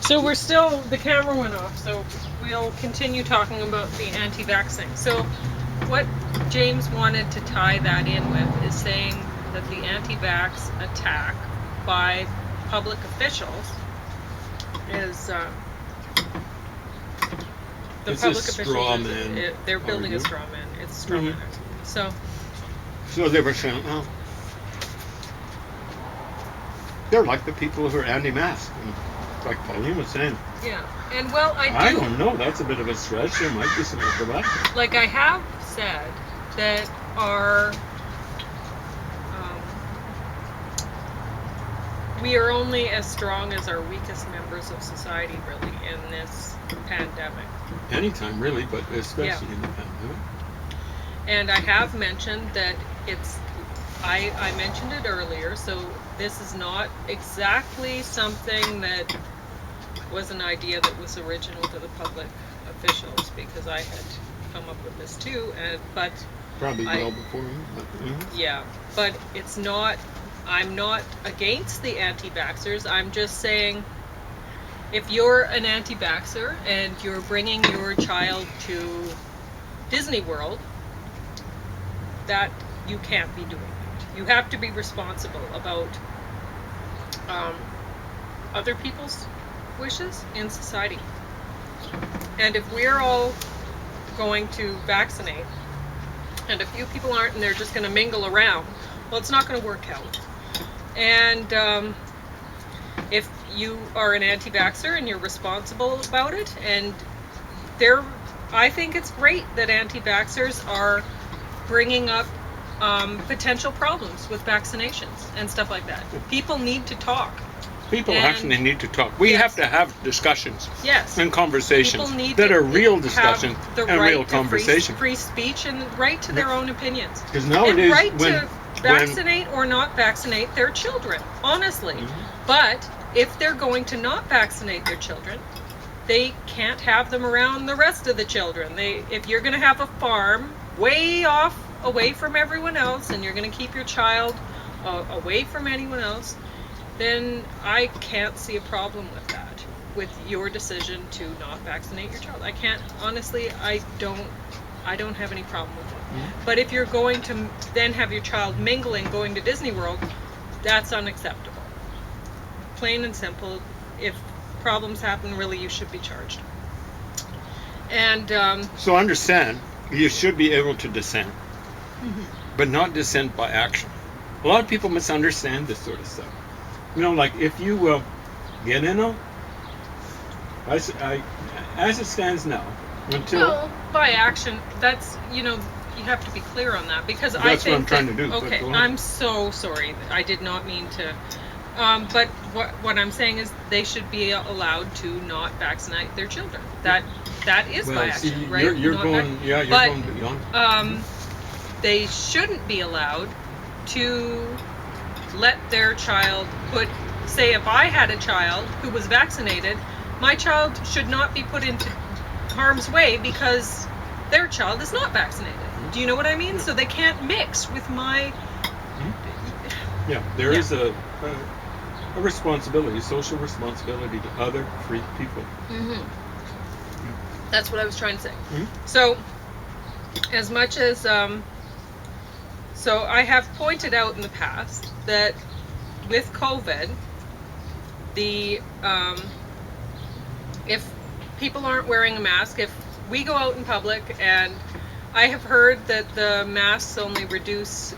So the camera went off, so we'll continue talking about the anti-vaxxing. So what James wanted to tie that in with is saying that the anti-vax attack by public officials is it's public officials. They're building a straw man. It's a straw man. So they were saying, well, they're like the people who are anti-mask. Like Pauline was saying. Yeah, and well, I don't know. That's a bit of a stretch. There might be some for that. Like I have said that we are only as strong as our weakest members of society, really, in this pandemic. Anytime, really, but especially in the pandemic. And I have mentioned that I mentioned it earlier, so this is not exactly something that was an idea that was original to the public officials, because I had come up with this too, but probably well before me. Yeah, but it's not. I'm not against the anti-vaxxers. I'm just saying, if you're an anti-vaxxer and you're bringing your child to Disney World, that you can't be doing that. You have to be responsible about other people's wishes in society. And if we're all going to vaccinate and a few people aren't, and they're just going to mingle around, well, it's not going to work out. And if you are an anti-vaxxer and you're responsible about it, and I think it's great that anti-vaxxers are bringing up potential problems with vaccinations and stuff like that. People need to talk. People actually need to talk. We have to have discussions and conversations that are real discussions and real conversations. Free speech and right to their own opinions. Because nowadays, and right to vaccinate or not vaccinate their children, honestly. But if they're going to not vaccinate their children, they can't have them around the rest of the children. If you're going to have a farm way off, away from everyone else, and you're going to keep your child away from anyone else, then I can't see a problem with that, with your decision to not vaccinate your child. I can't, honestly, I don't have any problem with it. But if you're going to then have your child mingling, going to Disney World, that's unacceptable. Plain and simple. If problems happen, really, you should be charged. And so understand, you should be able to dissent, but not dissent by action. A lot of people misunderstand this sort of stuff. Like if you will get in as it stands now, until by action, that's you have to be clear on that, because I think what I'm trying to do. Okay, I'm so sorry. I did not mean to. But what I'm saying is they should be allowed to not vaccinate their children. That is by action, right? You're going beyond. They shouldn't be allowed to let their child say if I had a child who was vaccinated, my child should not be put into harm's way because their child is not vaccinated. Do you know what I mean? So they can't mix with my... There is a responsibility, social responsibility to other free people. That's what I was trying to say. So, as much as... So I have pointed out in the past that with COVID, if people aren't wearing a mask, if we go out in public, and I have heard that the masks only reduce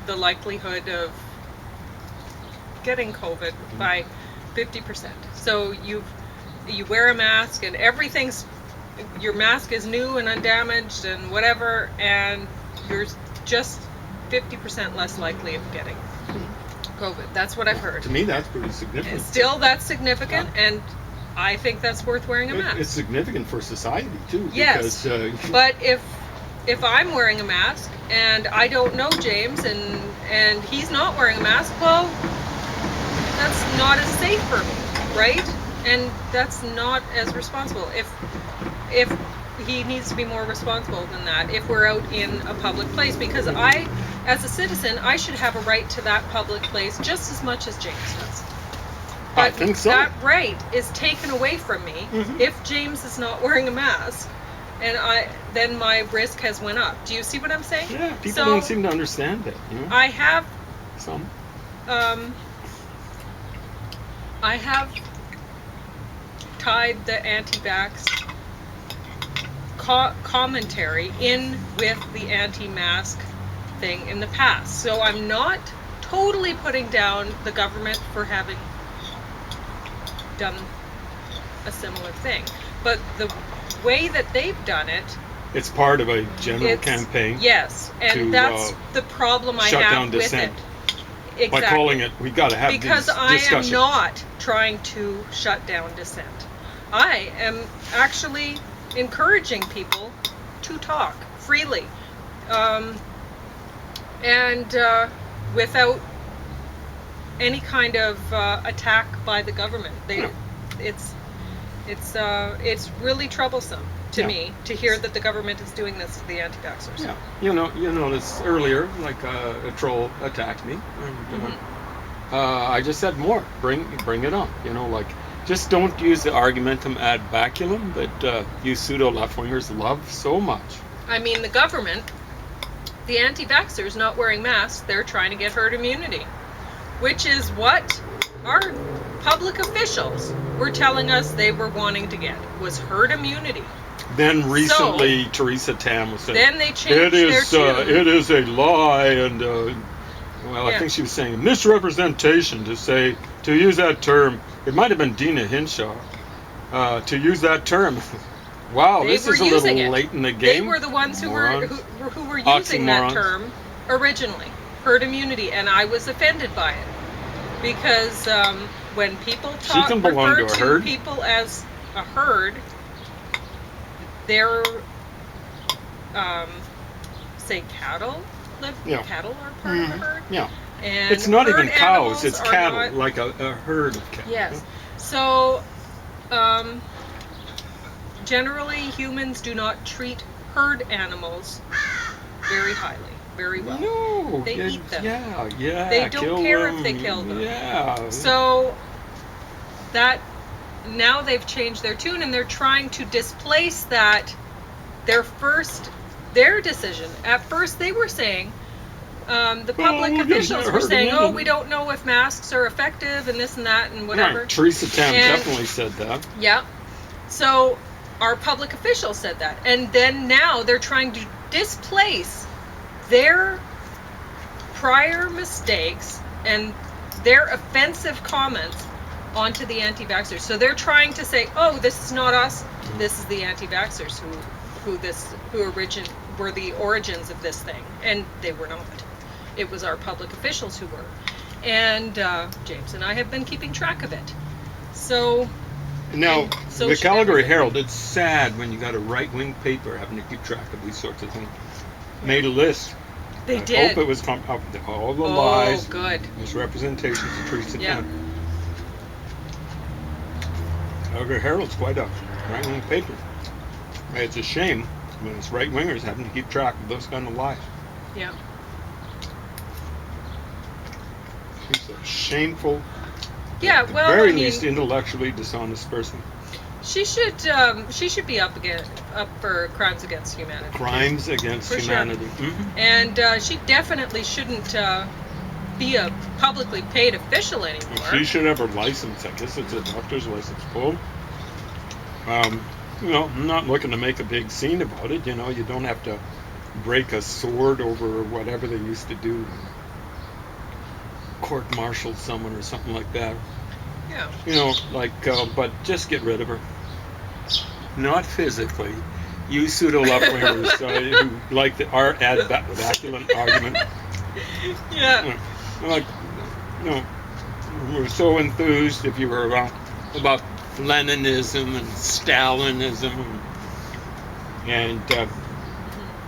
the likelihood of getting COVID by 50%. So you wear a mask and your mask is new and undamaged and whatever, and you're just 50% less likely of getting COVID. That's what I've heard. To me, that's pretty significant. Still, that's significant, and I think that's worth wearing a mask. It's significant for society too. Yes, because, but if I'm wearing a mask and I don't know James and he's not wearing a mask, well, that's not as safe for me, right? And that's not as responsible. If he needs to be more responsible than that if we're out in a public place, because as a citizen, I should have a right to that public place just as much as James does. But think so. that right is taken away from me if James is not wearing a mask, and then my risk has went up. Do you see what I'm saying? Yeah, people don't seem to understand that. You know? I have Some. I have tied the anti-vax commentary in with the anti-mask thing in the past. So I'm not totally putting down the government for having done a similar thing. But the way that they've done it, It's part of a general campaign. Yes, and to, that's the problem I shut have down with dissent. it. Exactly. By calling it, we got to have Because these I discussions. am not trying to shut down dissent. I am actually encouraging people to talk freely, and without any kind of attack by the government. It's really troublesome to me to hear that the government is doing this to the anti-vaxxers. Yeah, you noticed earlier, like a troll attacked me, and I just said more. Bring it on. Just don't use the argumentum ad baculum that you pseudo left-wingers love so much. I mean, the government, the anti-vaxxers not wearing masks, they're trying to get herd immunity, which is what our public officials were telling us they were wanting to get, was herd immunity. Then recently, Theresa Tam was saying, then they changed their tune. It is a lie, and I think she was saying misrepresentation to use that term. It might have been Dina Hinshaw to use that term. Wow, this is a little late in the game. They were the ones who were using that term originally, herd immunity, and I was offended by it because when people refer to people as a herd, they're say cattle cattle are part of the herd. Yeah. And it's not even cows, it's cattle, not, like a herd of cattle. Yes. So generally humans do not treat herd animals very highly, very well. No. They eat them. Yeah. They don't care if they kill them. Yeah. So that now they've changed their tune and they're trying to displace that their decision. At first they were saying the public officials were saying, we don't know if masks are effective and this and that and whatever. Right. Theresa Tam definitely said that. Yeah. So our public officials said that. And then now they're trying to displace their prior mistakes and their offensive comments onto the anti-vaxxers. So they're trying to say, this is not us, this is the anti-vaxxers who were the origins of this thing. And they were not. It was our public officials who were. And James and I have been keeping track of it. So now, the Calgary Herald, it's sad when you got a right-wing paper having to keep track of these sorts of things. Made a list. They I did. hope it was from all the lies, good. misrepresentations of Theresa Tam. Calgary Herald's quite a right-wing paper. It's a shame when it's right-wingers having to keep track of those kind of lies. Yeah. She's a shameful, at the very least intellectually dishonest person. She should be up for crimes against humanity. Crimes against humanity. Sure. And she definitely shouldn't be a publicly paid official anymore. She should have her license. I guess it's a doctor's license pulled. I'm not looking to make a big scene about it. You don't have to break a sword over whatever they used to do. Court-martial someone or something like that. Yeah. But just get rid of her. Not physically. You pseudo-left-wingers who like the ad baculum argument. Yeah. We're so enthused if you were about Leninism and Stalinism and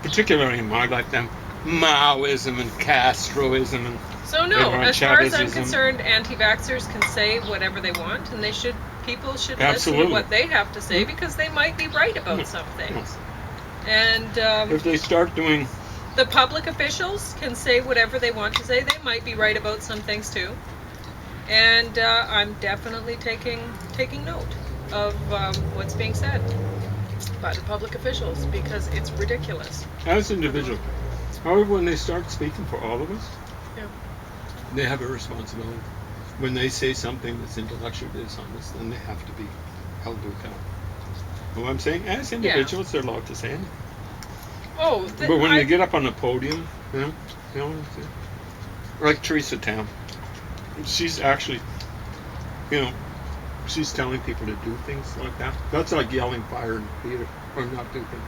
particularly in my lifetime, Maoism and Castroism and so no, as far as I'm concerned, anti-vaxxers can say whatever they want, and people should listen to what they have to say because they might be right about some things. And if they start doing, the public officials can say whatever they want to say. They might be right about some things too. And I'm definitely taking note of what's being said by the public officials because it's ridiculous. As individuals. However, when they start speaking for all of us, Yeah. they have a responsibility. When they say something that's intellectually dishonest, then they have to be held to account. You know what I'm saying? As individuals, they're allowed to say anything. Oh, But when they get up on the podium, you know what I'm saying? Like Teresa Tam, she's actually, she's telling people to do things like that. That's like yelling fire in the theater or not do things.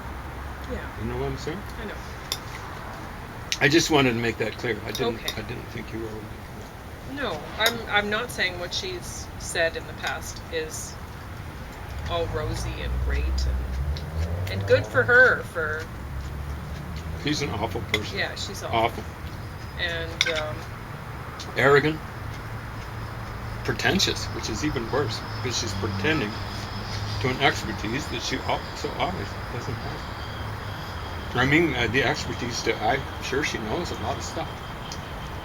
Yeah, You know what I'm saying? I know. I just wanted to make that clear. I didn't Okay. think you were. No, I'm not saying what she's said in the past is all rosy and great and good for her for She's an awful person. yeah, she's awful. Awful. And Arrogant. Pretentious, which is even worse because she's pretending to an expertise that she so obviously doesn't have. I mean, the expertise I'm sure she knows a lot of stuff.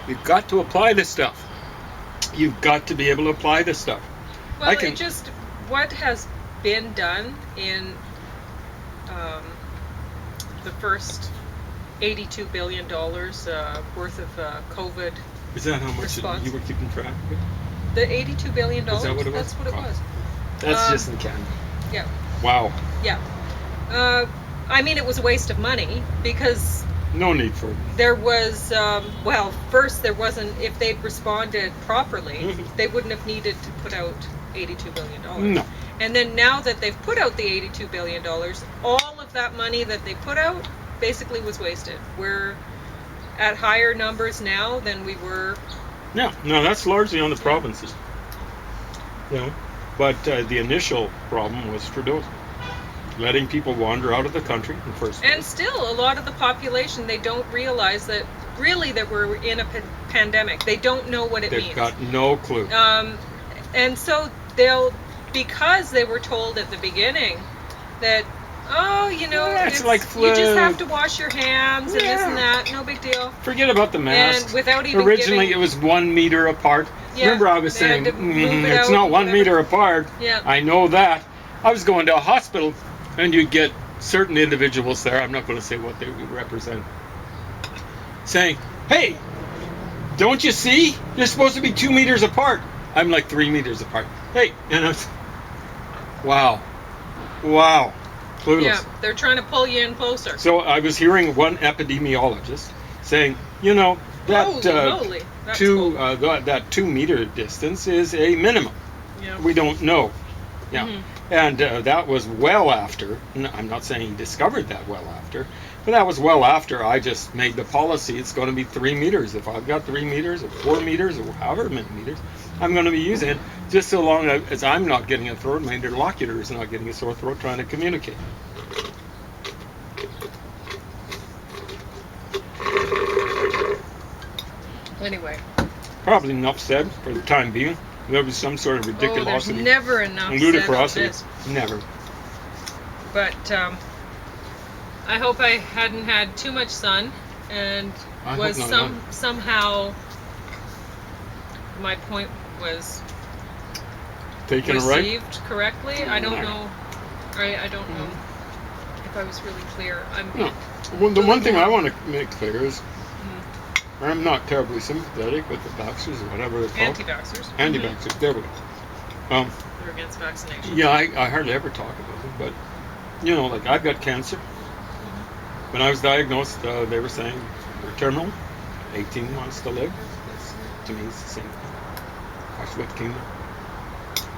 You've got to apply this stuff. You've got to be able to apply this stuff. well, it just what has been done in the first $82 billion worth of COVID. Is that how much response. you were keeping track of it? The $82 billion. Is that what it was? That's what it Oh. was. That's just in Canada. Yeah. Wow. Yeah. I mean, it was a waste of money because No need for it. there was, well, first there wasn't, if they'd responded properly, Mhm. they wouldn't have needed to put out $82 billion. No. And then now that they've put out the $82 billion, all of that money that they put out basically was wasted. We're at higher numbers now than we were. Yeah. No, that's largely on the provinces. But the initial problem was Trudeau letting people wander out of the country in the first place. And still, a lot of the population, they don't realize that really that we're in a pandemic. They don't know what it They've means. got no clue. And so because they were told at the beginning that, It's like you just flu. have to wash your hands and this and Yeah. that, no big deal. Forget about the mask. And without even Originally, giving- it was 1 meter apart. Yeah, Remember, I was they had saying to move it it's out not and 1 whatever. meter apart. Yeah. I know that. I was going to a hospital, and you get certain individuals there. I'm not going to say what they represent, saying, "Hey, don't you see? They're supposed to be 2 meters apart." I'm like 3 meters apart. Hey, and I was, wow, clueless. Yeah, they're trying to pull you in closer. So I was hearing one epidemiologist saying, that Holy moly, that's two cool. that 2 meter distance is a minimum. Yeah. We don't know. Yeah, Mhm. and that was well after. I'm not saying he discovered that well after, but that was well after I just made the policy. It's going to be 3 meters. If I've got 3 meters or 4 meters or however many meters, I'm going to be using it just so long as I'm not getting a throat, my interlocutor is not getting a sore throat trying to communicate. Anyway. Probably enough said for the time being. There'll be some sort of Oh, there's ridiculosity. never enough and said on ludicrosity. this. Never. But I hope I hadn't had too much sun and I hope was not, somehow my point was Taking it right? received correctly. I don't Yeah. know. I don't know if I was really clear. No. Well, the one thing I want to make clear is I'm not terribly sympathetic with the vaxxers or whatever they're called. Anti-vaxxers. Anti-vaxxers. There we go. They're against vaccination. Yeah, I hardly ever talk about them, but like I've got cancer. When I was diagnosed, they were saying you're terminal, 18 months to live. That's, to me, it's the same thing. That's what came.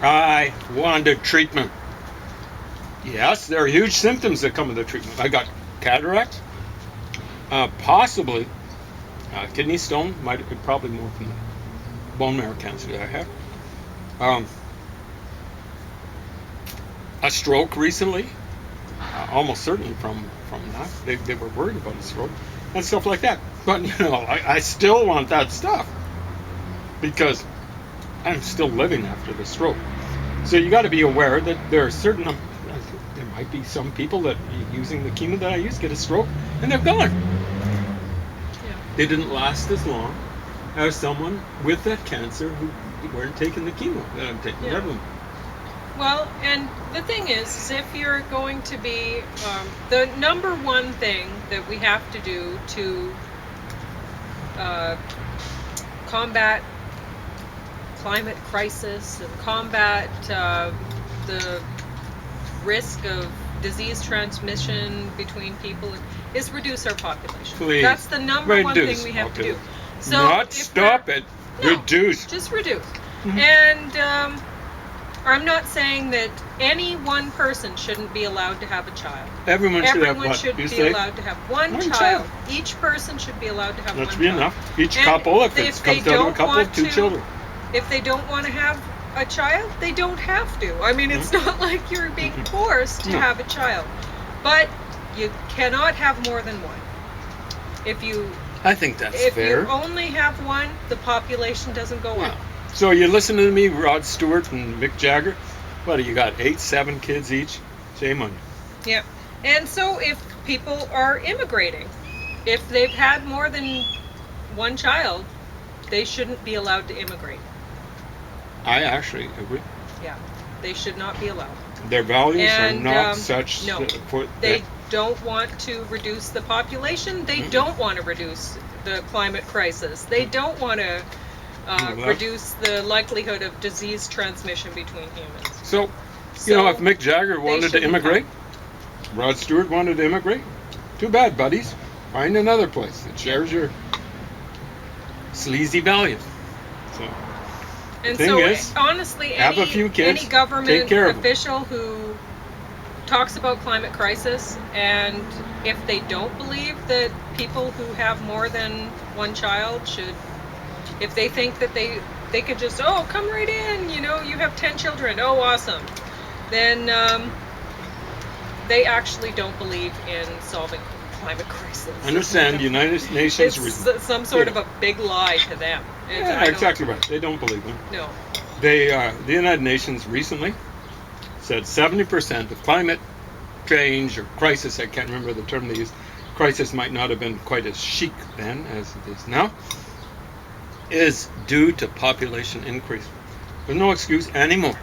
I wanted treatment. Yes, there are huge symptoms that come with the treatment. I got cataract, possibly kidney stone, probably more from the bone marrow cancer that I have. A stroke recently, almost certainly from that. They were worried about a stroke and stuff like that. But I still want that stuff because I'm still living after the stroke. So you got to be aware that there are certain. There might be some people that using the chemo that I use get a stroke and they're gone. Yeah. They didn't last as long as someone with that cancer who weren't taking the chemo that I'm taking. Yeah. Everyone. Well, and the thing is if you're going to be, the number one thing that we have to do to combat climate crisis and combat the risk of disease transmission between people is reduce our population. Please. That's the number one Reduce thing we have to do. population. So Not if stop we're- it. No, Reduce. just reduce. Mhm. And I'm not saying that any one person shouldn't be allowed to have a child. Everyone should have Everyone what? should You be say? allowed to have one One child. child. Each person should be allowed to have That one should be child. enough. Each And couple, if if it they comes down to a don't couple, want 2 to- children. If they don't want to have a child, they don't have to. I mean, it's not like you're being forced to No. have a child. But you cannot have more than one. If you I think that's if fair. you only have one, the population doesn't go Yeah. up. So you listen to me, Rod Stewart and Mick Jagger. What do you got? 8, 7 kids each? Shame on you. Yeah. And so if people are immigrating, if they've had more than one child, they shouldn't be allowed to immigrate. I actually agree. Yeah. They should not be allowed. Their values And, are not such no. for They that- don't want to reduce the population. They Mm-mm. don't want to reduce the climate crisis. They don't want to Well, reduce the likelihood of disease transmission between humans. So, So you know, if Mick Jagger wanted to shouldn't immigrate, Rod Stewart wanted to immigrate, too bad, buddies. Find another place that shares your sleazy values. So, And thing so, is, honestly, have a few kids, any government take care of 'em. official who talks about climate crisis, and if they don't believe that people who have more than one child should, if they think that they could just, oh, come right in, you know, you have 10 children, oh, awesome, then they actually don't believe in solving climate crisis. understand the United Nations. It's some sort of a big lie to them. And I Yeah, don't- exactly right. They don't believe them. No. The United Nations recently said 70% of climate change or crisis, I can't remember the term they used, crisis might not have been quite as chic then as it is now, is due to population increase. There's no excuse anymore.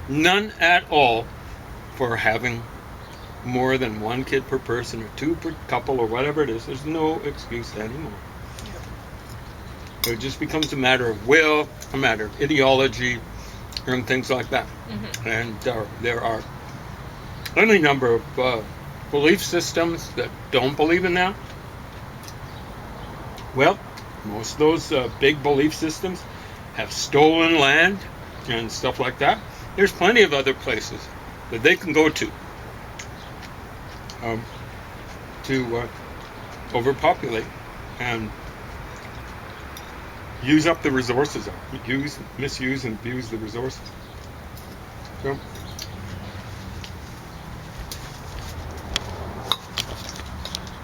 None at all for having more than one kid per person or 2 per couple or whatever it is. There's no excuse anymore. It just becomes a matter of will, a matter of ideology, and things like that. Mhm. And there are any number of belief systems that don't believe in that. Well, most of those big belief systems have stolen land and stuff like that. There's plenty of other places that they can go to overpopulate and use up the resources, misuse and abuse the resources. So